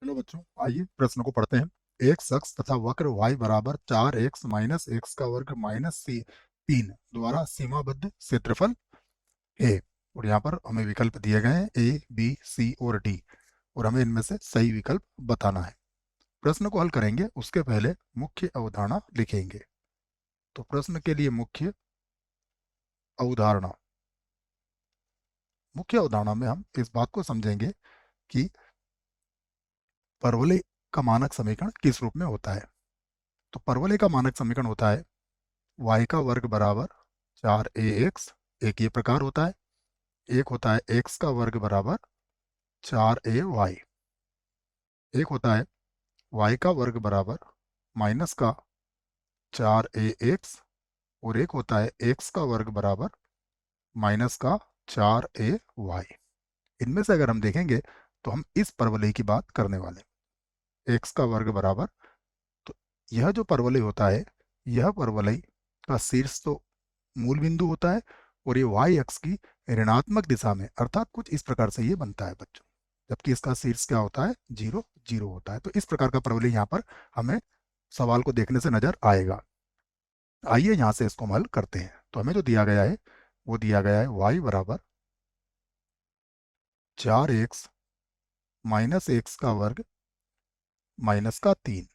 चलो बच्चों, आइए प्रश्न को पढ़ते हैं। एक शख्स तथा वक्र y बराबर 4x माइनस एक्स का वर्ग माइनस सी 3 द्वारा सीमाबद्ध क्षेत्रफल है। और यहाँ पर हमें विकल्प दिए गए हैं ए, बी, सी और डी, और हमें इनमें से सही विकल्प बताना है। प्रश्न को हल करेंगे उसके पहले मुख्य अवधारणा लिखेंगे। तो प्रश्न के लिए अवधारणा मुख्य अवधारणा में हम इस बात को समझेंगे कि परवलय का मानक समीकरण किस रूप में होता है। तो परवलय का मानक समीकरण होता है y का वर्ग बराबर 4ax, एक ये प्रकार होता है। एक होता है x का वर्ग बराबर 4ay, एक होता है y का वर्ग बराबर माइनस का 4ax, और एक होता है x का वर्ग बराबर माइनस का 4ay। इनमें से अगर हम देखेंगे तो हम इस परवलय की बात करने वाले हैं, x का वर्ग बराबर। तो यह जो परवलय होता है, यह परवलय का शीर्ष तो मूल बिंदु होता है, और ये y अक्ष की ऋणात्मक दिशा में, अर्थात कुछ इस प्रकार से ये बनता है बच्चों, जबकि इसका शीर्ष क्या होता है, 0 0 होता है। तो इस प्रकार का परवलय यहाँ पर हमें सवाल को देखने से नजर आएगा। आइए यहाँ से इसको हम हल करते हैं। तो हमें जो दिया गया है वो दिया गया है y बराबर 4x माइनस एक्स का वर्ग माइनस का 3।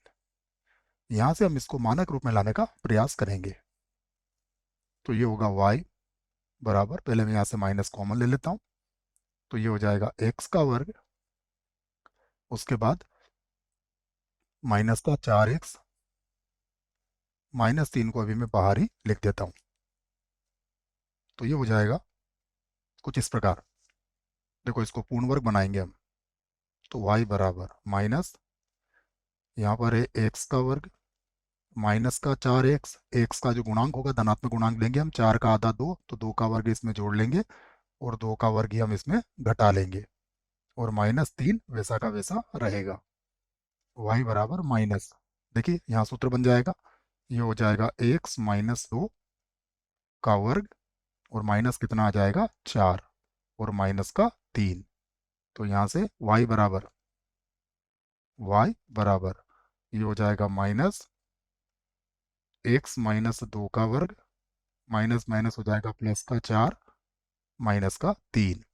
यहाँ से हम इसको मानक रूप में लाने का प्रयास करेंगे। तो ये होगा y बराबर, पहले मैं यहाँ से माइनस कॉमन ले लेता हूँ, तो ये हो जाएगा x का वर्ग, उसके बाद माइनस का 4x, माइनस 3 को अभी मैं बाहर ही लिख देता हूँ। तो ये हो जाएगा कुछ इस प्रकार। देखो, इसको पूर्ण वर्ग बनाएंगे हम। तो y बराबर माइनस, यहाँ पर है x का वर्ग माइनस का 4x, x का जो गुणांक होगा धनात्मक गुणांक लेंगे हम, 4 का आधा 2, तो 2 का वर्ग इसमें जोड़ लेंगे, और 2 का वर्ग ही हम इसमें घटा लेंगे, और माइनस 3 वैसा का वैसा रहेगा। y बराबर माइनस, देखिए यहाँ सूत्र बन जाएगा, ये हो जाएगा x माइनस 2 का वर्ग, और माइनस कितना आ जाएगा, 4, और माइनस का 3। तो यहाँ से y बराबर ये हो जाएगा माइनस x माइनस 2 का वर्ग, माइनस माइनस हो जाएगा प्लस का 4, माइनस का 3।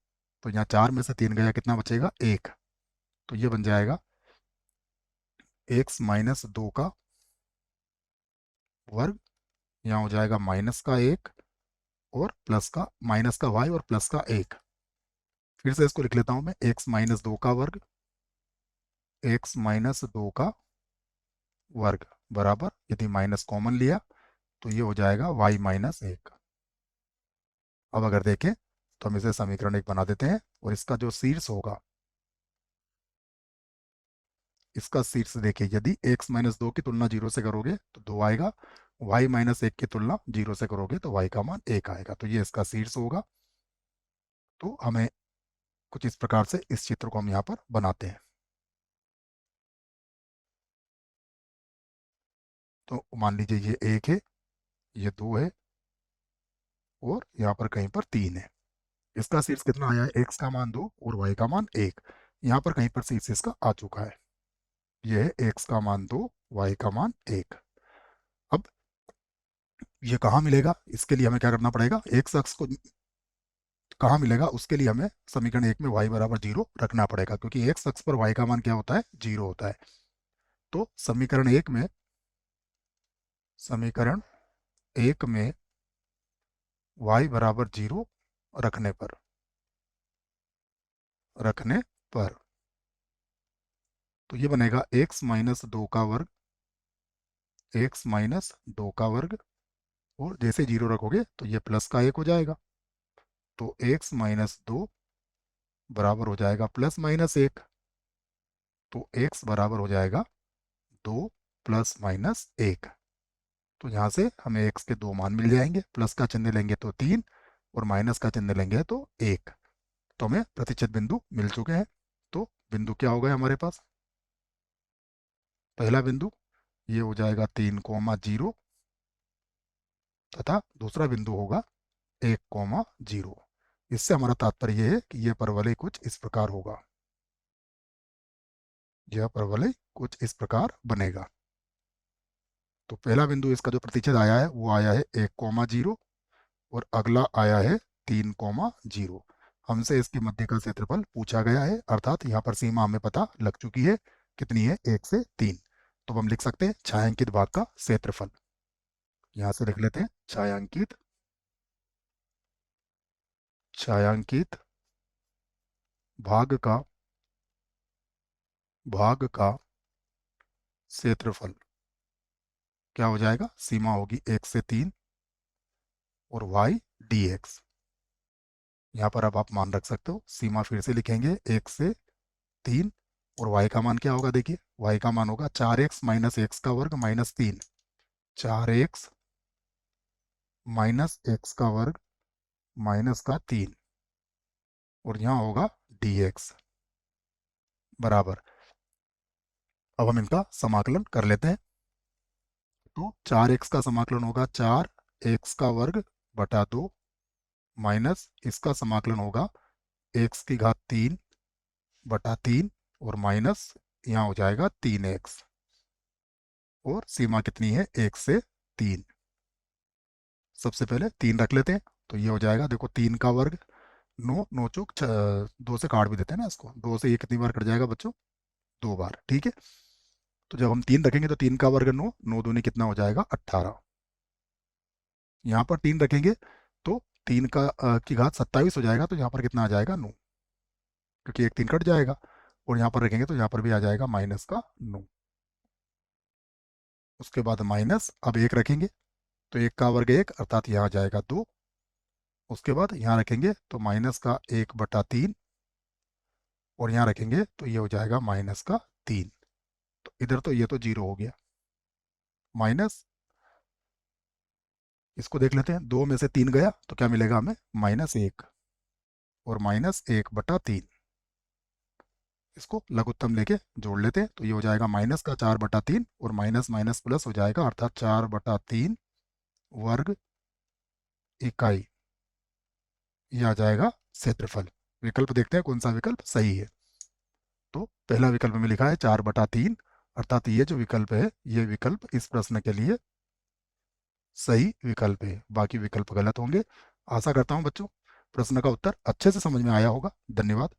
तो यहाँ 4 में से 3 गया, कितना बचेगा, 1। तो ये बन जाएगा x माइनस 2 का वर्ग, यहाँ हो जाएगा माइनस का 1, और प्लस का माइनस का y, और प्लस का 1। फिर से इसको लिख लेता हूँ मैं, x माइनस 2 का वर्ग, x माइनस 2 का वर्ग बराबर, यदि माइनस कॉमन लिया तो ये हो जाएगा y माइनस 1। अब अगर देखें तो हम इसे समीकरण 1 बना देते हैं, और इसका जो शीर्ष होगा, इसका शीर्ष देखिए, यदि x माइनस 2 की तुलना 0 से करोगे तो 2 आएगा, y माइनस 1 की तुलना 0 से करोगे तो y का मान 1 आएगा। तो ये इसका शीर्ष होगा। तो हमें कुछ इस प्रकार से इस चित्र को हम यहाँ पर बनाते हैं। तो मान लीजिए ये 1 है, ये 2 है, और यहाँ पर कहीं पर 3 है। इसका शीर्ष कितना आया है, x का मान 2 और y का मान 1। यहाँ पर कहीं पर शीर्ष इसका आ चुका है, ये है x का मान 2, y का मान 1। अब ये कहाँ मिलेगा, इसके लिए हमें क्या करना पड़ेगा, x अक्ष को कहाँ मिलेगा, उसके लिए हमें समीकरण 1 में y बराबर 0 रखना पड़ेगा, क्योंकि x अक्ष पर y का मान क्या होता है, 0 होता है। तो समीकरण 1 में y बराबर 0 रखने पर तो ये बनेगा x माइनस 2 का वर्ग, और जैसे 0 रखोगे तो ये प्लस का 1 हो जाएगा। तो x माइनस 2 बराबर हो जाएगा प्लस माइनस 1। तो x बराबर हो जाएगा 2 प्लस माइनस 1। तो यहाँ से हमें x के 2 मान मिल जाएंगे, प्लस का चिन्ह लेंगे तो 3, और माइनस का चिन्ह लेंगे तो 1। तो हमें प्रतिच्छेद बिंदु मिल चुके हैं। तो बिंदु क्या हो गए हमारे पास, पहला बिंदु ये हो जाएगा 3,0, तथा दूसरा बिंदु होगा 1,0। इससे हमारा तात्पर्य यह है कि यह परवलय कुछ इस प्रकार होगा। यह परवलय कुछ इस प्रकार बनेगा। तो पहला बिंदु इसका जो प्रतिच्छेद आया है वो आया है 1,0 और अगला आया है 3,0। हमसे इसके मध्य का क्षेत्रफल पूछा गया है, अर्थात यहाँ पर सीमा हमें पता लग चुकी है, कितनी है 1 से 3। तो हम लिख सकते हैं छायांकित भाग का क्षेत्रफल। यहाँ से लिख लेते हैं छायांकित छायांकित भाग का क्षेत्रफल क्या हो जाएगा, सीमा होगी 1 से 3 और y dx। यहाँ पर अब आप मान रख सकते हो, सीमा फिर से लिखेंगे 1 से 3 और y का मान क्या होगा, देखिए y का मान होगा 4x माइनस एक्स का वर्ग माइनस 3, 4x माइनस एक्स का वर्ग माइनस का 3 और यहाँ होगा dx बराबर। अब हम इनका समाकलन कर लेते हैं। तो 4x का समाकलन होगा 4x का वर्ग बटा 2 माइनस इसका समाकलन होगा x की घात 3 बटा 3 और माइनस यहाँ हो जाएगा 3x और सीमा कितनी है 1 से 3। सबसे पहले 3 रख लेते हैं, तो ये हो जाएगा, देखो 3 का वर्ग 9, 9 चौक 2 से काट भी देते हैं ना इसको, 2 से ये कितनी बार कट जाएगा बच्चों, 2 बार, ठीक है। तो जब हम 3 रखेंगे तो 3 का वर्ग 9, 9 दूनी कितना हो जाएगा 18। यहाँ पर 3 रखेंगे तो 3 का की घात 27 हो जाएगा, तो यहाँ पर कितना आ जाएगा 9, क्योंकि एक 3 कट जाएगा। और यहाँ पर रखेंगे तो यहाँ पर भी आ जाएगा माइनस का 9। उसके बाद माइनस, अब 1 रखेंगे तो 1 का वर्ग 1 अर्थात यहाँ आ जाएगा 2। उसके बाद यहाँ रखेंगे तो माइनस का 1/3 और यहाँ रखेंगे तो ये हो जाएगा माइनस का 3। तो इधर तो ये तो 0 हो गया, माइनस इसको देख लेते हैं, 2 में से 3 गया तो क्या मिलेगा हमें, -1 और -1/3। इसको लघुत्तम लेके जोड़ लेते हैं, तो ये हो जाएगा माइनस का 4/3 और माइनस माइनस प्लस हो जाएगा, अर्थात 4/3 वर्ग इकाई। ये आ जाएगा क्षेत्रफल। विकल्प देखते हैं कौन सा विकल्प सही है। तो पहला विकल्प में लिखा है 4/3, अर्थात ये जो विकल्प है ये विकल्प इस प्रश्न के लिए सही विकल्प है, बाकी विकल्प गलत होंगे। आशा करता हूँ बच्चों प्रश्न का उत्तर अच्छे से समझ में आया होगा। धन्यवाद।